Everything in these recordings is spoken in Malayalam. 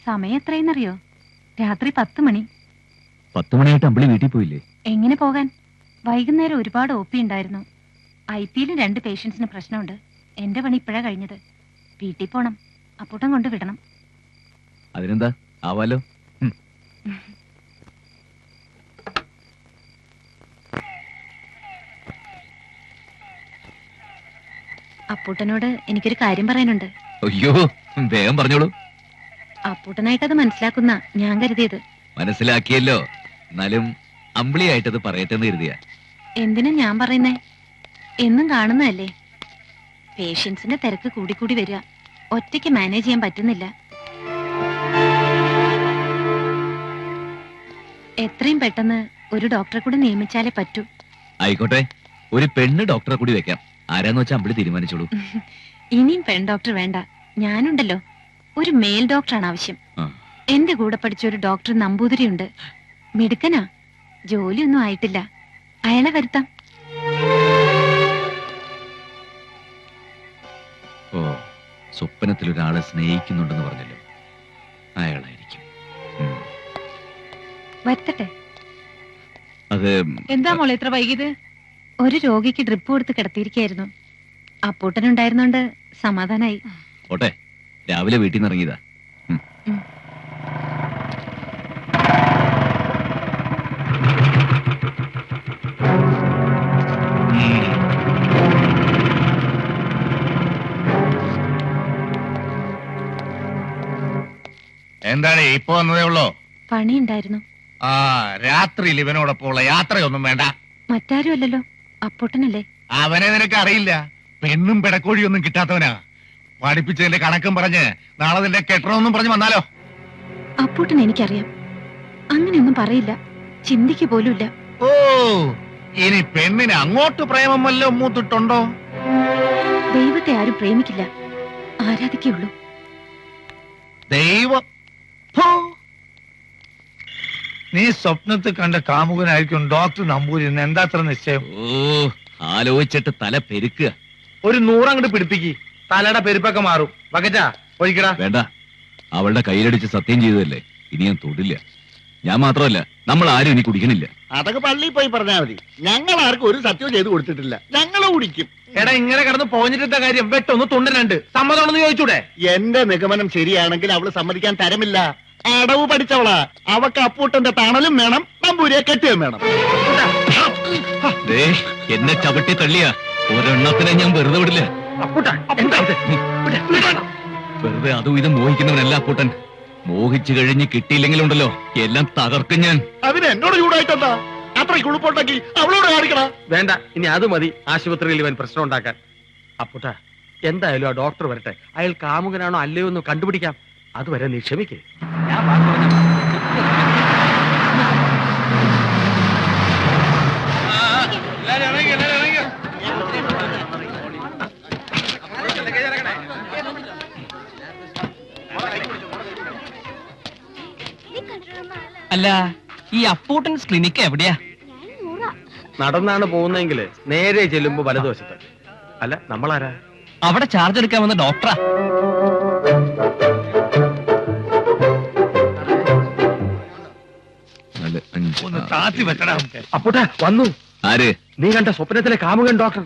സമയം എത്രയെന്നറിയോ? രാത്രി 10 മണി. 10 മണിയായിട്ട് അമ്പിളി വീട്ടിൽ പോയില്ലേ? എങ്ങനെ പോകാൻ? വൈകുന്നേരം ഒരുപാട് OP ഉണ്ടായിരുന്നു. IPയിലും 2 പേഷ്യൻസിന് പ്രശ്നമുണ്ട്. എന്റെ പണി ഇപ്പോഴാ കഴിഞ്ഞത്. വീട്ടിൽ പോണം. അപ്പൂട്ടൻ കൊണ്ട് വിടണം. അതിനെന്താ, ആവാലോ. അപ്പൂട്ടനോട് എനിക്കൊരു കാര്യം പറയാനുണ്ട്. അയ്യോ, വേഗം പറഞ്ഞോളൂ. അപ്പൂട്ടനായിട്ടത് മനസ്സിലാക്കുന്ന ഞാൻ കരുതിയത്. മനസ്സിലാക്കിയല്ലോ. എന്നാലും അമ്പിളിയായിട്ടത് പറയട്ടെന്ന് കരുതിയ. എന്തിനാ ഞാൻ പറയുന്നേ? എന്നും കാണുന്നതല്ലേ. പേഷ്യൻസിന്റെ തിരക്ക് കൂടിക്കൂടി വരിക. ഒറ്റയ്ക്ക് മാനേജ് ചെയ്യാൻ പറ്റുന്നില്ല. എത്രയും പെട്ടെന്ന് ഒരു ഡോക്ടറെ കൂടി നിയമിച്ചാലേ പറ്റൂ. ആയിക്കോട്ടെ, ഒരു പെണ്ണ് ഡോക്ടറെ കൂടി വെക്കാം. ആരാന്ന് വെച്ചാൽ അമ്പിളി തീരുമാനിച്ചോളൂ. ഇനിയും പെൺ ഡോക്ടർ വേണ്ട, ഞാനുണ്ടല്ലോ. ഒരു മെയിൽ ഡോക്ടറാണ് ആവശ്യം. എന്റെ കൂടെ പഠിച്ച ഒരു ഡോക്ടർ നമ്പൂതിരിയുണ്ട്. മിടുക്കനാ, ജോലിയൊന്നും ആയിട്ടില്ല. അയാളെ വരുത്താം. ഓ, സ്വപ്നത്തിൽ ഒരാളെ സ്നേഹിക്കുന്നുണ്ടെന്ന് പറഞ്ഞല്ലോ, അയാളായിരിക്കും. വരുത്തട്ടെ. അത് എന്താ മോളെ ഇത്ര വൈകിയത്? ഒരു രോഗിക്ക് ഡ്രിപ്പ് കൊടുത്ത് കിടത്തിയിരിക്കായിരുന്നു. അപ്പൂട്ടനുണ്ടായിരുന്നോണ്ട് സമാധാനായി. ഓട്ടെ, രാവിലെ വീട്ടിൽ നിന്ന് ഇറങ്ങിയതാ. എന്താണ് ഇപ്പൊ വന്നതേ ഉള്ളോ? പണി ഉണ്ടായിരുന്നു. ആ, രാത്രിയിൽ ഇവനോടൊപ്പമുള്ള യാത്രയൊന്നും വേണ്ട. മറ്റാരും അല്ലല്ലോ, അപ്പൂട്ടനല്ലേ. അവനെ നിനക്ക് അറിയില്ല. പെണ്ണും പിടക്കോഴിയൊന്നും കിട്ടാത്തവനാ. പഠിപ്പിച്ചതിന്റെ കണക്കും പറഞ്ഞ് നാളെ നിന്റെ കെട്ടണമെന്നും പറഞ്ഞ് വന്നാലോ? അപ്പൂട്ടൻ എനിക്കറിയാം. അങ്ങനെയൊന്നും പറയില്ല, ചിന്തിക്ക് പോലുമില്ല. ഓ, ഇനി പെണ്ണിന് അങ്ങോട്ട് പ്രേമം വല്ലോ മൂത്തിട്ടുണ്ടോ? ദൈവത്തെ ആരും പ്രേമിക്കില്ല, ആരാധിക്കുള്ളൂ. ദൈവം? നീ സ്വപ്നത്തിൽ കണ്ട കാമുകനായിരിക്കും ഡോക്ടർ നമ്പൂരി. എന്താത്ര നിശ്ചയം? ഓ, ആലോചിച്ചിട്ട് തല പെരുക്കുക. ഒരു 100 അങ്ങോട്ട് പിടിപ്പിക്ക്, തലയുടെ പെരുപ്പൊക്കെ മാറും. ബക്കറ്റാ ഒഴിക്കടാ. വേണ്ട, അവളുടെ കയ്യിലടിച്ച് സത്യം ചെയ്തതല്ലേ, ഇനി ഞാൻ തൊടില്ല. ഞാൻ മാത്രമല്ല, നമ്മൾ ആരും ഇനി കുടിക്കണില്ല. അതൊക്കെ പള്ളിയിൽ പോയി പറഞ്ഞാൽ മതി. ഞങ്ങൾ ആർക്കും ഒരു സത്യവും ചെയ്ത് കൊടുത്തിട്ടില്ല. ഞങ്ങള് കുടിക്കും. എടാ, ഇങ്ങനെ കിടന്ന് പോഞ്ഞിട്ട കാര്യം വെട്ടൊന്ന് തുണ്ടനുണ്ട്. സമ്മതമാണെന്ന് ചോദിച്ചൂടെ? എന്റെ നിഗമനം ശരിയാണെങ്കിൽ അവള് സമ്മതിക്കാൻ തരമില്ല. അടവ് പഠിച്ചവളാ. അവക്ക് അപ്പൂട്ടന്റെ തണലും വേണം, നമ്പൂരിയെ കെട്ടുകയും വേണം. എന്നെ ചവിട്ടി തള്ളിയ ഒരെണ്ണത്തിനെ ഞാൻ വെറുതെ വിടില്ല. വെറുതെ അതും ഇത് മോഹിക്കുന്നവനല്ല അപ്പൂട്ടൻ. മോഹിച്ചു കഴിഞ്ഞ് കിട്ടിയില്ലെങ്കിലുണ്ടല്ലോ, എല്ലാം തകർക്കും ഞാൻ. അതിന് എന്നോട് ചൂടായിട്ടെന്താ? അത്ര കുളിപ്പുണ്ടെങ്കിൽ അവളോട് കാണിക്കണ. വേണ്ട, ഇനി അത് മതി ആശുപത്രിയിൽ ഇവൻ പ്രശ്നം ഉണ്ടാക്കാൻ. അപ്പൂട്ട, എന്തായാലും ആ ഡോക്ടർ വരട്ടെ. അയാൾ കാമുകനാണോ അല്ലയോ എന്ന് കണ്ടുപിടിക്കാം. അതുവരെ നീ ക്ഷമിക്കേ. അല്ല, ഈ അപ്പൂട്ടൻസ് ക്ലിനിക്ക് എവിടെയാ? നടന്നാണ് പോകുന്നതെങ്കിൽ നേരെ ചെല്ലുമ്പോ വലതുവശത്ത്. അല്ല, നമ്മളാരാ? അവിടെ ചാർജ് എടുക്കാൻ വന്ന ഡോക്ടറാ. അപ്പൂട്ട വന്നു. ആര്? നീ കണ്ട സ്വപ്നത്തിലെ കാമുകൻ ഡോക്ടർ.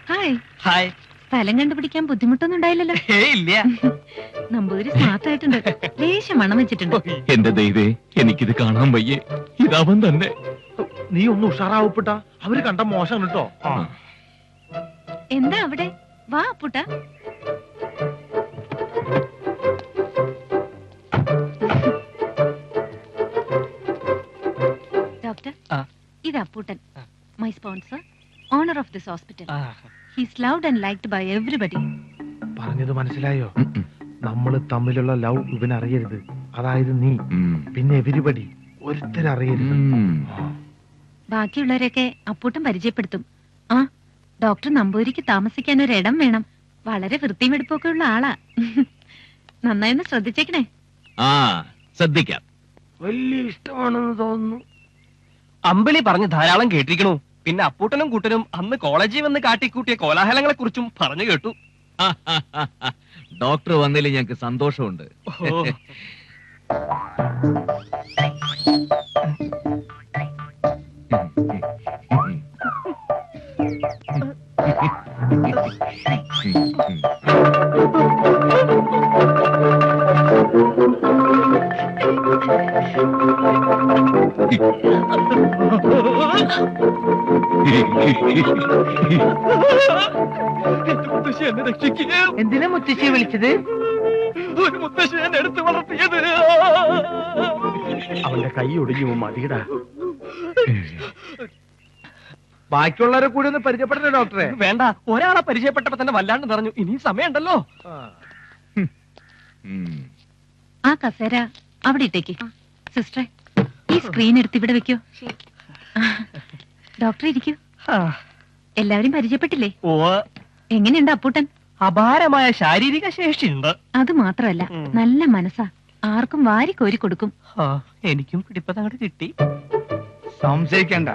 ഹായ്. ഹായ്. സ്ഥലം കണ്ടുപിടിക്കാൻ ബുദ്ധിമുട്ടൊന്നും ഉണ്ടായില്ലല്ലോ? ഇല്ല. നമ്പൂതിരി സ്മാർട്ട് ആയിട്ടുണ്ട്. ലേശം മണം വെച്ചിട്ടുണ്ട്. എന്റെ ദൈവേ, എനിക്കിത് കാണാൻ വയ്യേ. ഇതവൻ തന്നെ. നീ ഒന്ന് ഉഷാറാവപ്പെട്ട. അവര് കണ്ട മോശം കേട്ടോ. എന്താ അവിടെ? വാ അപ്പൂട്ട. ഡോക്ടർ, ഇത് Apputtan, my sponsor, owner of this hospital. He's loved and liked by everybody. പറഞ്ഞത് മനസ്സിലായോ? നമ്മൾ തമ്മിലുള്ള ലവ് ഇവനറിയരുത്. അതായത് നീ, പിന്നെ എവരിബഡി, ഒരുത്തരറിയരുത്. ബാക്കിയുള്ളവരെയൊക്കെ അപ്പൂട്ടൻ പരിചയപ്പെടുത്തും. ആ, ഡോക്ടർ നമ്പൂരിക്ക് താമസിക്കാൻ ഒരു ഇടം വേണം. വളരെ വൃത്തിയും വെടുപ്പൊക്കെ ഉള്ള ആളാ. നന്നായൊന്ന് ശ്രദ്ധിച്ചേക്കണേ. ആ, ശ്രദ്ധിക്കാം. വലിയ ഇഷ്ടമാണെന്ന് തോന്നുന്നു. അമ്പിളി പറഞ്ഞ് ധാരാളം കേട്ടിരിക്കണു. പിന്നെ അപ്പൂട്ടനും കൂട്ടനും അന്ന് കോളേജിൽ വന്ന് കാട്ടിക്കൂട്ടിയ കോലാഹലങ്ങളെ കുറിച്ചും പറഞ്ഞു കേട്ടു. ഡോക്ടർ വന്നതിൽ ഞങ്ങൾക്ക് സന്തോഷമുണ്ട്. എന്തിനാ മുത്തശ്ശിയെ വിളിച്ചത്? ഒരു മുത്തശ്ശി എന്നെ എടുത്ത് വളർത്തിയത്. അവന്റെ കൈ ഒടിഞ്ഞു മതിയടാ. ബാക്കിയുള്ളവരെ കൂടി ഒന്ന് പരിചയപ്പെടണേ ഡോക്ടറെ. വേണ്ട, ഒരാളെ പരിചയപ്പെട്ടപ്പോ തന്നെ വല്ലാണ്ട് നിറഞ്ഞു. ഇനി സമയമുണ്ടല്ലോ. ആ കസേര അവിടെ ഇട്ടേക്ക്. സിസ്റ്ററെ, ഈ സ്ക്രീൻ എടുത്ത് ഇവിടെ വെക്കോ. ഡോക്ടർ ഇരിക്കൂ. എല്ലാവരും പരിചയപ്പെട്ടില്ലേ? എങ്ങനെയുണ്ട് അപ്പൂട്ടൻ? അപാരമായ ശാരീരിക ശേഷിയുണ്ട്. അത് മാത്രമല്ല, നല്ല മനസ്സാ. ആർക്കും വാരി കോരി കൊടുക്കും. എനിക്കും പിടിപ്പതങ്ങോട്ട് കിട്ടി. സംശയിക്കണ്ട,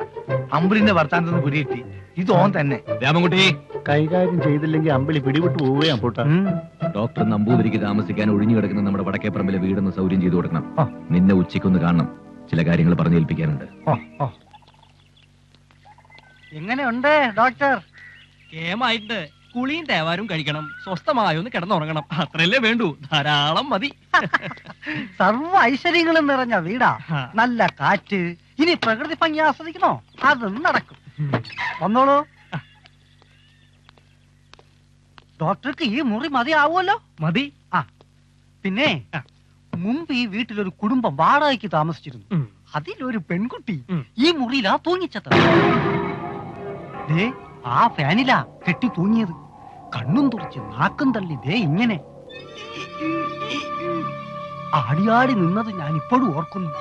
അമ്പലിന്റെ വർത്താനത്തൊന്ന് പിടികിട്ടി. ഇത് ഓൻ തന്നെ. രാമൻകുട്ടി, കൈകാര്യം ചെയ്തില്ലെങ്കിൽ അമ്പിളി പിടിവിട്ട് പോവുകയാ അപ്പൂട്ട. ഡോക്ടർ നമ്പൂതിരിക്ക് താമസിക്കാൻ ഒഴിഞ്ഞു കിടക്കുന്ന നമ്മുടെ വടക്കേപ്പറമ്പിലെ വീടൊന്ന് സൗകര്യം ചെയ്തു കൊടുക്കണം. നിന്നെ ഉച്ചയ്ക്കൊന്ന് കാണണം. ചില കാര്യങ്ങൾ പറഞ്ഞേൽപ്പിക്കാനുണ്ട്. എങ്ങനെയുണ്ട് ഡോക്ടർ? കേമായിട്ട് കുളിയും തേവാരും കഴിക്കണം, സ്വസ്ഥമായൊന്ന് കിടന്നുറങ്ങണം. അത്രയല്ലേ വേണ്ടൂ, ധാരാളം മതി. സർവ്വ ഐശ്വര്യങ്ങളും നിറഞ്ഞ വീടാ. നല്ല കാറ്റ്. ഇനി പ്രകൃതി ഭംഗി ആസ്വദിക്കണോ? അതും നടക്കും. വന്നോളൂ. ഡോക്ടർക്ക് ഈ മുറി മതിയാവുമല്ലോ. മതി. പിന്നെ മുമ്പ് ഈ വീട്ടിലൊരു കുടുംബം വാടകയ്ക്ക് താമസിച്ചിരുന്നു. അതിലൊരു പെൺകുട്ടി ഈ മുറിയിലാ തൂങ്ങിച്ചത്. ആ ഫാനിലാ കെട്ടി തൂങ്ങിയത്. കണ്ണും തുറച്ച് നാക്കും തള്ളി ദേ ഇങ്ങനെ ആടിയാടി നിന്നത് ഞാൻ ഇപ്പോഴും ഓർക്കുന്നു.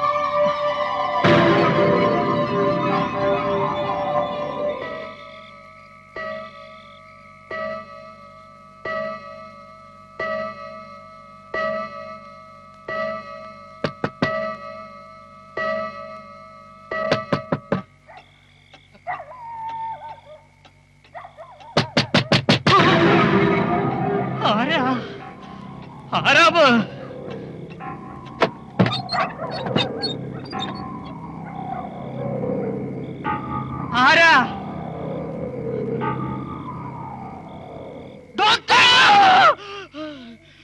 ആരാവ്? ആരാ?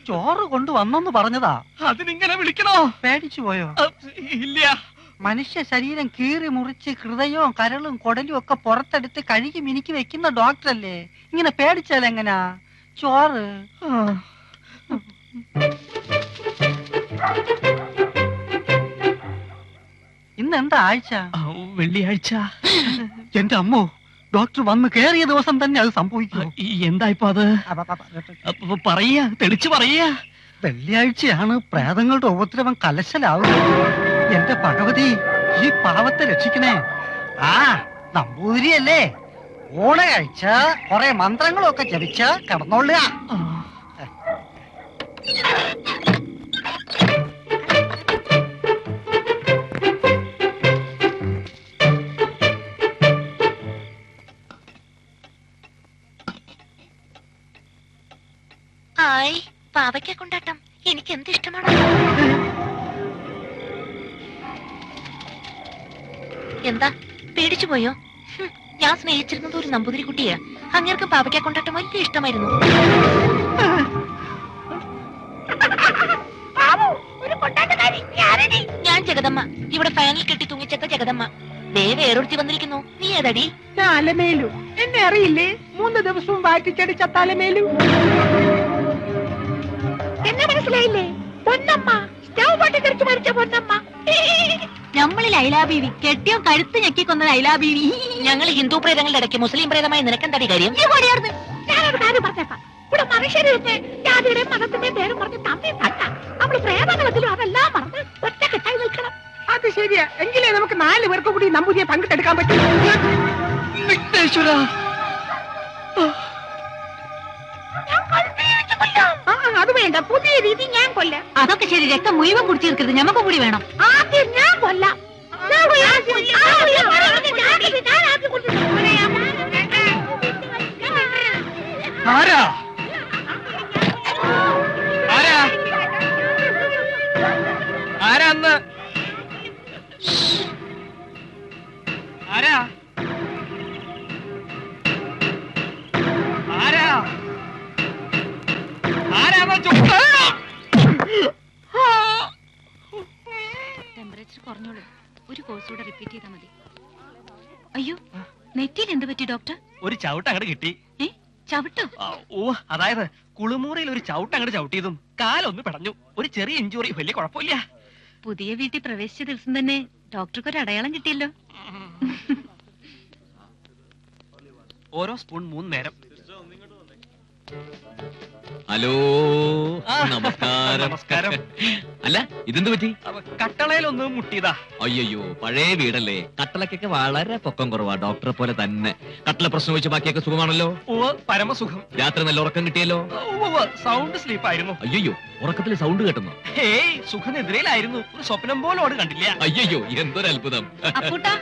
ചോറ് കൊണ്ടുവന്നെന്ന് പറഞ്ഞതാ. അതിനിങ്ങനെ വിളിക്കണോ? പേടിച്ചു പോയോ? ഇല്ല. മനുഷ്യ ശരീരം കീറി മുറിച്ച് ഹൃദയവും കരളും കൊടലും ഒക്കെ പുറത്തെടുത്ത് കഴുകി മിനുക്കി വെക്കുന്ന ഡോക്ടറല്ലേ. ഇങ്ങനെ പേടിച്ചാൽ എങ്ങനാ? ചോറ്. ഇന്നെന്താ ആഴ്ച? വെള്ളിയാഴ്ച. എന്റെ അമ്മോ, ഡോക്ടർ വന്ന് കേറിയ ദിവസം തന്നെ അത് സംഭവിക്കും. എന്താ ഇപ്പൊ അത്? പറയാ, തെളിച്ചു പറയാ. വെള്ളിയാഴ്ചയാണ് പ്രേതങ്ങളുടെ ഉപദ്രവം കലശലാവുന്നത്. എന്റെ ഭഗവതി, ഈ പാവത്തെ രക്ഷിക്കണേ. നമ്പൂതിരിയല്ലേ, ഓണ കഴിച്ച കുറെ മന്ത്രങ്ങളൊക്കെ ജപിച്ച് കിടന്നോളുക. ഹായ്, പാവയ്ക്ക കൊണ്ടാട്ടം എനിക്ക് എന്ത് ഇഷ്ടമാണ്. എന്താ പേടിച്ചു പോയോ? ഞാൻ സ്നേഹിച്ചിരുന്നത് ഒരു നമ്പൂതിരി കുട്ടിയാ. അങ്ങേർക്ക് പാവയ്ക്ക കൊണ്ടാട്ടം വലിയ ഇഷ്ടമായിരുന്നു. ഞാൻ ജഗദമ്മ, ഇവിടെ ഫാനിൽ കെട്ടി തൂങ്ങിച്ചത്ത ജഗദമ്മ. ദേ വേറൊരുത്തി വന്നിരിക്കുന്നു. നീ ഏതടി? അലമേലു. എന്നെ അറിയില്ലേ? 3 ദിവസവും വാറ്റിച്ചടിച്ച തലമേലു. എന്നെ മനസ്സിലായില്ലേ? പൊന്നമ്മ, സ്റ്റവ് പൊട്ടിത്തെറിച്ച് മരിച്ച പൊന്നമ്മ. നമ്മളിൽ ഐലാബീവി, കെട്ടിയോ കഴുത്ത് ഞെക്കിക്കൊന്നത് ഐലാബീവി. ഞങ്ങൾ ഹിന്ദു പ്രേതങ്ങളുടെ ഇടയ്ക്ക് മുസ്ലിം പ്രേതമായി നിനക്കെന്താടി കാര്യം? ഞാനൊരു കാര്യം പറഞ്ഞേക്കാം. ഇവിടെ മനുഷ്യരുടെ ജാതിയുടെയും മതത്തിന്റെയും പേരും പറഞ്ഞ് തമ്മിൽ തട്ട. നമ്മള് പ്രേതങ്ങളെങ്കിലും അതെല്ലാം മറന്ന് ഒറ്റക്കെട്ടായി നിൽക്കണം. അത് ശരിയാ. എങ്കിലേ നമുക്ക് 4 പേർക്ക് കൂടി നമ്പൂതിയെ പങ്കിട്ടെടുക്കാൻ പറ്റും. അത് വേണ്ട, പുതിയ രീതി ഞാൻ കൊല്ലാം. അതൊക്കെ ശരി, രക്തം മുഴുവൻ കുടിച്ചു തീർക്കരുത്. ഞമ്മക്ക് കൂടി വേണം. ആദ്യം ഞാൻ കൊല്ലാം. ആരാ? ആരാ ആരാ ആരാ ടെമ്പറേച്ചർ കുറഞ്ഞോളൂ. ഒരു കോഴ്സ് കൂടെ റിപ്പീറ്റ് ചെയ്താൽ മതി. അയ്യോ, നെറ്റിയിൽ എന്ത് പറ്റി ഡോക്ടർ? ഒരു ചവിട്ട് അങ്ങോട്ട് കിട്ടി. ചവിട്ടോ? ഓ, അതായത് കുളിമുറിയിൽ ഒരു ചവിട്ട് അങ്ങോട്ട് ചവിട്ടിയതും കാലൊന്ന് പിടഞ്ഞു. ഒരു ചെറിയ ഇഞ്ചുറി, വലിയ കുഴപ്പമില്ല. പുതിയ വീട്ടിൽ പ്രവേശിച്ച ദിവസം തന്നെ ഡോക്ടർക്ക് ഒരു അടയാളം കിട്ടിയല്ലോ. ഓരോ സ്പൂൺ 3 നേരം. ഹലോ, നമസ്കാരം. നമസ്കാരം. അല്ല, ഇതെന്ത് പറ്റി? കട്ടളയിലൊന്ന് മുട്ടിയതാ. അയ്യോ, പഴയ വീടല്ലേ, കട്ടളക്കൊക്കെ വളരെ പൊക്കം കുറവാ. ഡോക്ടറെ പോലെ തന്നെ. കട്ടള പ്രശ്നം വെച്ച് ബാക്കിയൊക്കെ സുഖമാണല്ലോ? ഓ, പരമസുഖം. രാത്രി നല്ല ഉറക്കം കിട്ടിയല്ലോ? സൗണ്ട് സ്ലീപ്പ് ആയിരുന്നു. അയ്യോ, ഉറക്കത്തിൽ സൗണ്ട് കേട്ടുന്നു? ഹേയ്, സുഖനെതിരയിലായിരുന്നു. ഒരു സ്വപ്നം പോലോട് കണ്ടില്ല. അയ്യോ, എന്തൊരു അത്ഭുതം. അപ്പൂട്ടാ,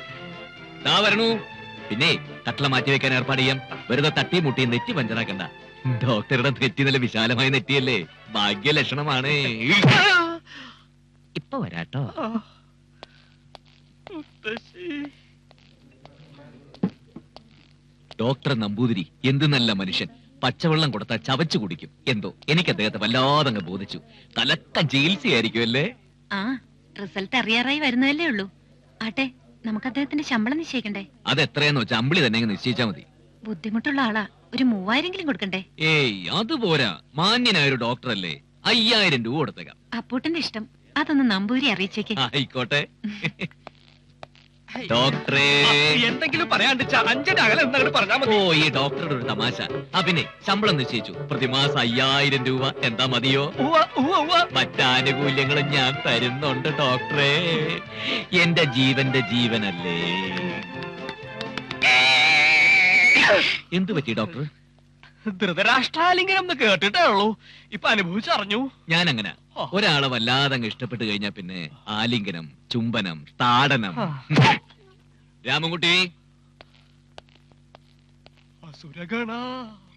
ദാ വരണു. പിന്നെ കട്ടള മാറ്റി വെക്കാൻ ഏർപ്പാട് ചെയ്യാം. വെറുതെ തട്ടി മുട്ടി നെറ്റി പഞ്ചറാക്കണ്ട. ഡോക്ടറുടെ നെറ്റി നല്ല വിശാലമായ നെറ്റിയല്ലേ, ഭാഗ്യലക്ഷണമാണ്. ഇപ്പൊ വരാട്ടോ. ഡോക്ടർ നമ്പൂതിരി എന്ത് നല്ല മനുഷ്യൻ. പച്ചവെള്ളം കൊടുത്താൽ ചവച്ചു കുടിക്കും. എന്തോ എനിക്ക് അദ്ദേഹത്തെ വല്ലാതങ്ങ് ബോധിച്ചു. തലക്ക ചികിത്സയായിരിക്കും അല്ലേ? ആ, റിസൾട്ട് അറിയാറായി വരുന്നതല്ലേ ഉള്ളൂ. ആട്ടെ, നമുക്ക് അദ്ദേഹത്തിന്റെ ശമ്പളം നിശ്ചയിക്കണ്ടേ? അത് എത്രയെന്ന് വെച്ചാൽ അമ്പിളി തന്നെ നിശ്ചയിച്ചാ മതി. ബുദ്ധിമുട്ടുള്ള ആളാ, ഒരു 3000 കൊടുക്കണ്ടേ? ഏയ്, അതുപോരാ. മാന്യനായ ഒരു ഡോക്ടറല്ലേ, 5000 രൂപ കൊടുത്തേക്കാം. അപ്പൂട്ടന്റെ ഇഷ്ടം. അതൊന്ന് നമ്പൂരി അറിയിച്ചേക്ക്. ആയിക്കോട്ടെ. ഡോക്ടറെ, എന്തെങ്കിലും പറയാണ്ട് 5 അകലെ എന്നങ്ങോട്ട് പറഞ്ഞാൽ മതി. ഓ, ഈ ഡോക്ടറുടെ ഒരു തമാശ. പിന്നെ ശമ്പളം നിശ്ചയിച്ചു. പ്രതിമാസം 5000 രൂപ. എന്താ മതിയോ? മറ്റാനുകൂല്യങ്ങളും ഞാൻ തരുന്നുണ്ട് ഡോക്ടറെ. എന്റെ ജീവന്റെ ജീവനല്ലേ. എന്തു പറ്റി ഡോക്ടർ? ധൃതരാഷ്ട്രാലിംഗനം എന്ന് കേട്ടിട്ടേ ഉള്ളൂ, ഇപ്പൊ അനുഭവിച്ചറിഞ്ഞു. ഞാൻ അങ്ങനെ ഒരാളെ വല്ലാതെ അങ്ങ് ഇഷ്ടപ്പെട്ട് കഴിഞ്ഞാ പിന്നെ ആലിംഗനം, ചുംബനം, താടനം. രാമൻകുട്ടി, അസുരഗണ